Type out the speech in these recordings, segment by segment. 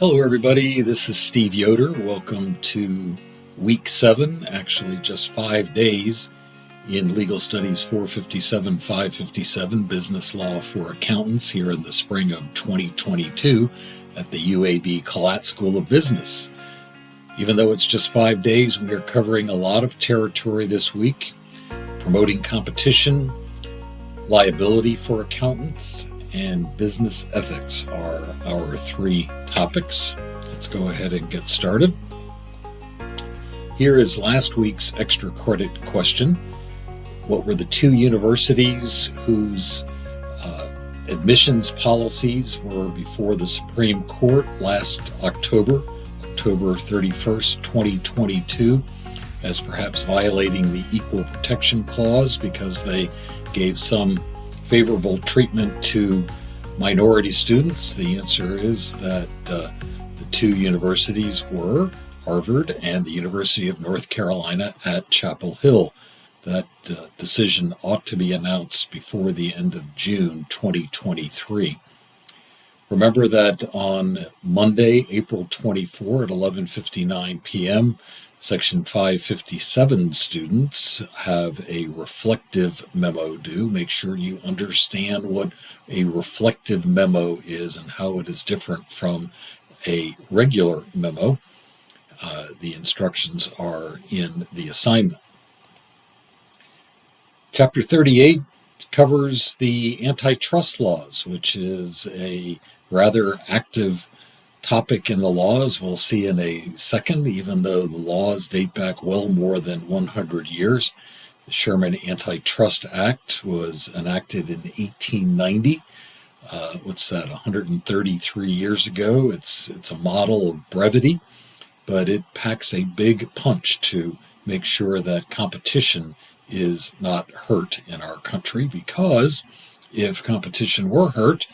Hello, everybody. This is Steve Yoder. Welcome to week 7, actually just 5 days in Legal Studies 457, 557, Business Law for Accountants here in the spring of 2022 at the UAB Collat School of Business. Even though it's just 5 days, we are covering a lot of territory this week. Promoting competition, liability for accountants, and business ethics are our 3 topics. Let's go ahead and get started. Here is last week's extra credit question. What were the 2 universities whose admissions policies were before the Supreme Court last October 31st, 2022, as perhaps violating the Equal Protection Clause because they gave some favorable treatment to minority students? The answer is that the 2 universities were Harvard and the University of North Carolina at Chapel Hill. That decision ought to be announced before the end of June 2023. Remember that on Monday, April 24 at 11:59 p.m., Section 557 students have a reflective memo due. Make sure you understand what a reflective memo is and how it is different from a regular memo. The instructions are in the assignment. Chapter 38 covers the antitrust laws, which is a rather active topic in the laws. We'll see in a second, even though the laws date back well more than 100 years. The Sherman Antitrust Act was enacted in 1890. 133 years ago. It's a model of brevity, but it packs a big punch to make sure that competition is not hurt in our country, because if competition were hurt,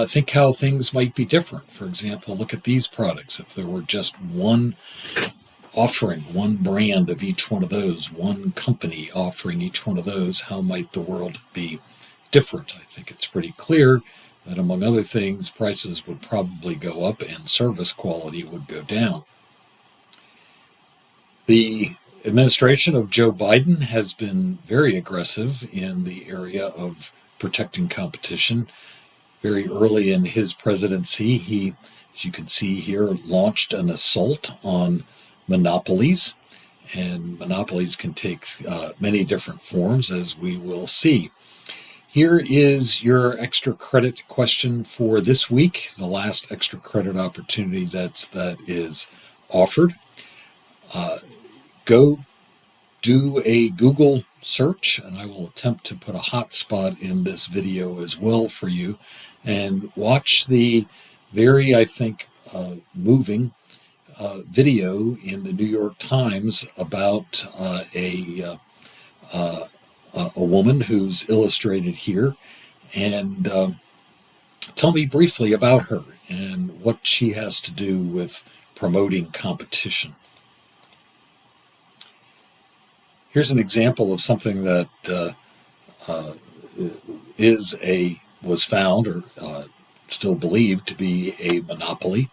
think how things might be different. For example, look at these products. If there were just one offering, one brand of each one of those, one company offering each one of those, how might the world be different? I think it's pretty clear that, among other things, prices would probably go up and service quality would go down. The administration of Joe Biden has been very aggressive in the area of protecting competition. Very early in his presidency, he, as you can see here, launched an assault on monopolies. And monopolies can take many different forms, as we will see. Here is your extra credit question for this week, the last extra credit opportunity that is offered. Go do a Google search, and I will attempt to put a hotspot in this video as well for you, and watch the very, I think, moving video in the New York Times about a woman who's illustrated here, and tell me briefly about her and what she has to do with promoting competition. Here's an example of something that was found or still believed to be a monopoly.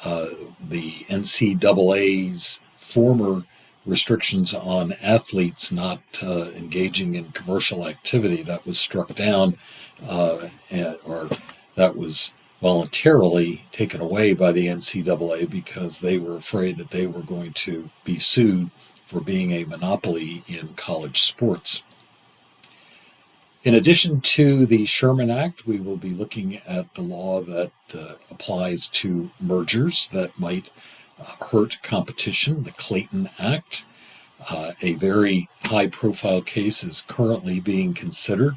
The NCAA's former restrictions on athletes not engaging in commercial activity, that was struck down, or that was voluntarily taken away by the NCAA because they were afraid that they were going to be sued for being a monopoly in college sports. In addition to the Sherman Act, we will be looking at the law that applies to mergers that might hurt competition, the Clayton Act. A very high-profile case is currently being considered.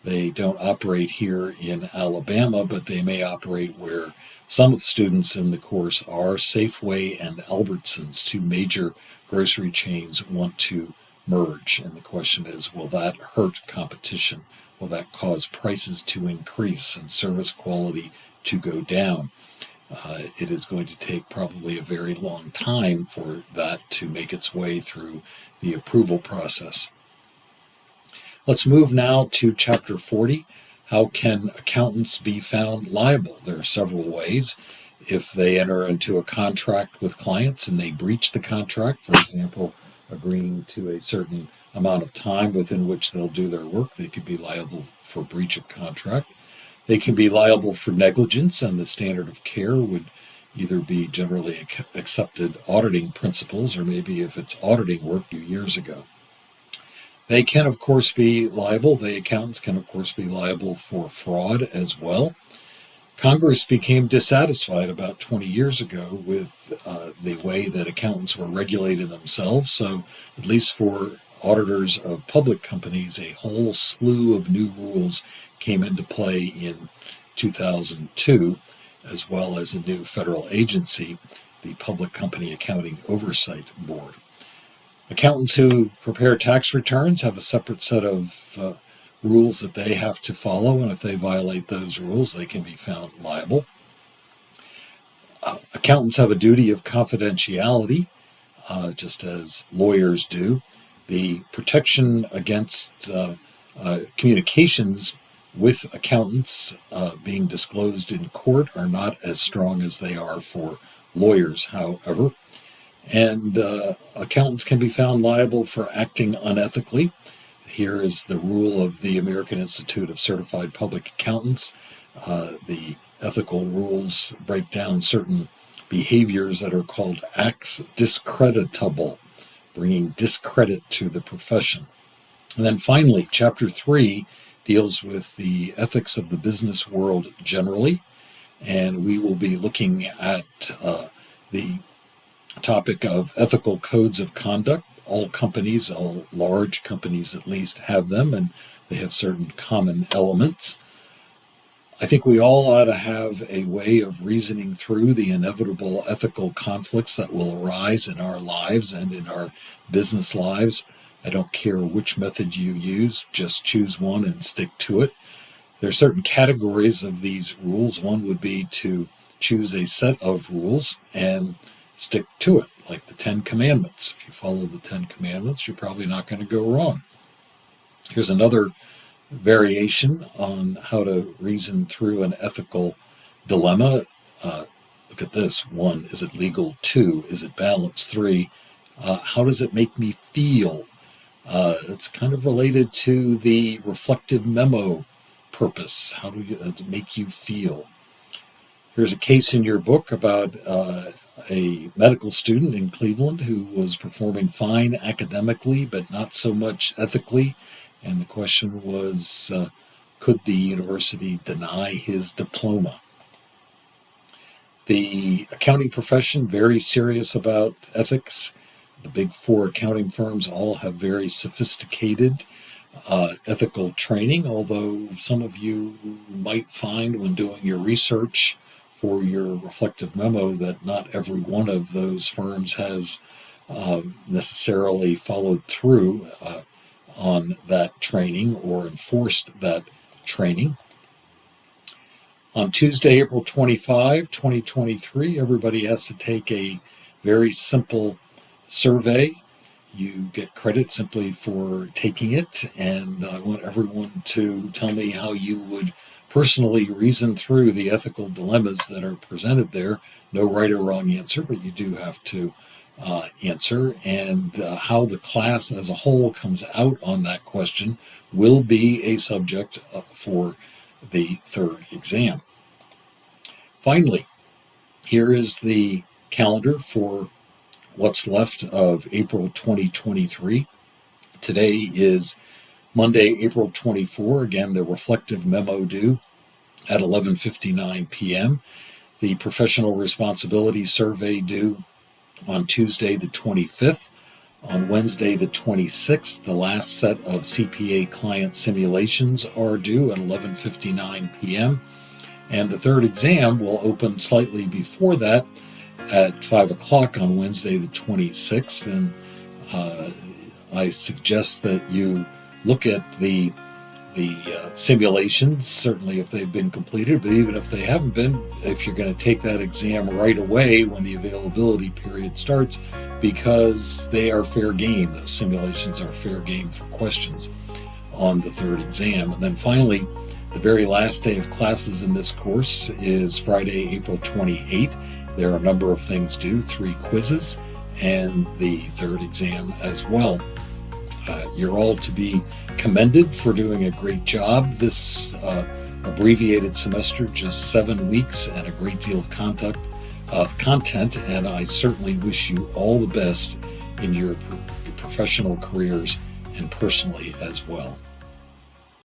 They don't operate here in Alabama, but they may operate where some of the students in the course are. Safeway and Albertsons, 2 major grocery chains, want to merge. And the question is, will that hurt competition? Will that cause prices to increase and service quality to go down? It is going to take probably a very long time for that to make its way through the approval process. Let's move now to Chapter 40. How can accountants be found liable? There are several ways. If they enter into a contract with clients and they breach the contract, for example, agreeing to a certain amount of time within which they'll do their work, they could be liable for breach of contract. They can be liable for negligence, and the standard of care would either be generally accepted auditing principles, or maybe if it's auditing work years ago. They can, of course, be liable. The accountants can, of course, be liable for fraud as well. Congress became dissatisfied about 20 years ago with the way that accountants were regulated themselves. So, at least for auditors of public companies, a whole slew of new rules came into play in 2002, as well as a new federal agency, the Public Company Accounting Oversight Board. Accountants who prepare tax returns have a separate set of rules that they have to follow, and if they violate those rules, they can be found liable. Accountants have a duty of confidentiality, just as lawyers do. The protection against communications with accountants being disclosed in court are not as strong as they are for lawyers, however. And accountants can be found liable for acting unethically. Here is the rule of the American Institute of Certified Public Accountants. The ethical rules break down certain behaviors that are called acts discreditable, bringing discredit to the profession. And then finally, Chapter 3 deals with the ethics of the business world generally, and we will be looking at the topic of ethical codes of conduct. All companies, all large companies at least, have them, and they have certain common elements. I think we all ought to have a way of reasoning through the inevitable ethical conflicts that will arise in our lives and in our business lives. I don't care which method you use, just choose one and stick to it. There are certain categories of these rules. One would be to choose a set of rules and stick to it, like the 10 Commandments. If you follow the 10 Commandments, you're probably not going to go wrong. Here's another variation on how to reason through an ethical dilemma. Look at this. 1, is it legal? 2, is it balanced? 3, how does it make me feel? It's kind of related to the reflective memo purpose. How does it make you feel? Here's a case in your book about a medical student in Cleveland who was performing fine academically, but not so much ethically. And the question was, could the university deny his diploma? The accounting profession, very serious about ethics. The big 4 accounting firms all have very sophisticated ethical training, although some of you might find when doing your research for your reflective memo that not every one of those firms has necessarily followed through on that training or enforced that training. On Tuesday, April 25, 2023, everybody has to take a very simple survey. You get credit simply for taking it, and I want everyone to tell me how you would personally reason through the ethical dilemmas that are presented there. No right or wrong answer, but you do have to answer, and how the class as a whole comes out on that question will be a subject for the 3rd exam. Finally, here is the calendar for what's left of April 2023. Today is Monday, April 24. Again, the reflective memo due at 11:59 p.m. The professional responsibility survey due on Tuesday the 25th. On Wednesday the 26th, the last set of CPA client simulations are due at 11:59 p.m. And the 3rd exam will open slightly before that at 5 o'clock on Wednesday the 26th. And I suggest that you look at the simulations, certainly if they've been completed, but even if they haven't been, if you're going to take that exam right away when the availability period starts, because they are fair game. Those simulations are fair game for questions on the 3rd exam. And then finally, The very last day of classes in this course is Friday, April 28. There are a number of things due, 3 quizzes, and the third exam as well. You're all to be commended for doing a great job this abbreviated semester, just 7 weeks and a great deal of content, and I certainly wish you all the best in your professional careers and personally as well.